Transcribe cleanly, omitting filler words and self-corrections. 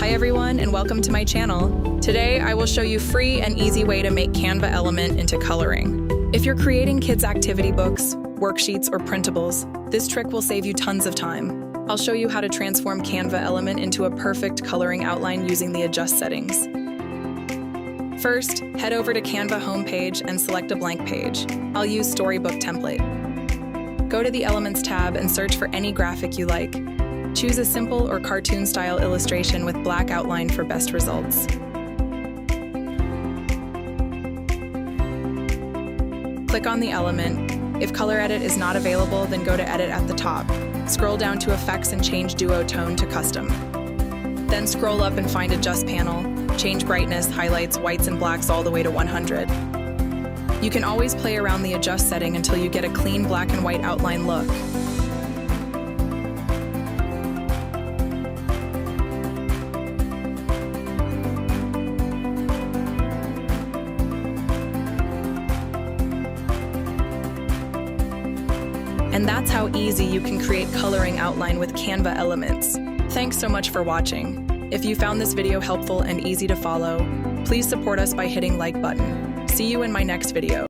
Hi everyone, and welcome to my channel. Today I will show you free and easy way to make Canva element into coloring. If you're creating kids activity books, worksheets, or printables, this trick will save you tons of time. I'll show you how to transform Canva element into a perfect coloring outline using the adjust settings. First, head over to Canva homepage and select a blank page. I'll use Storybook template. Go to the Elements tab and search for any graphic you like. Choose a simple or cartoon-style illustration with black outline for best results. Click on the element. If Color Edit is not available, then go to Edit at the top. Scroll down to Effects and change Duo Tone to Custom. Then scroll up and find Adjust panel. Change brightness, highlights, whites, and blacks all the way to 100. You can always play around the Adjust setting until you get a clean black and white outline look. And that's how easy you can create coloring outline with Canva elements. Thanks so much for watching. If you found this video helpful and easy to follow, please support us by hitting like button. See you in my next video.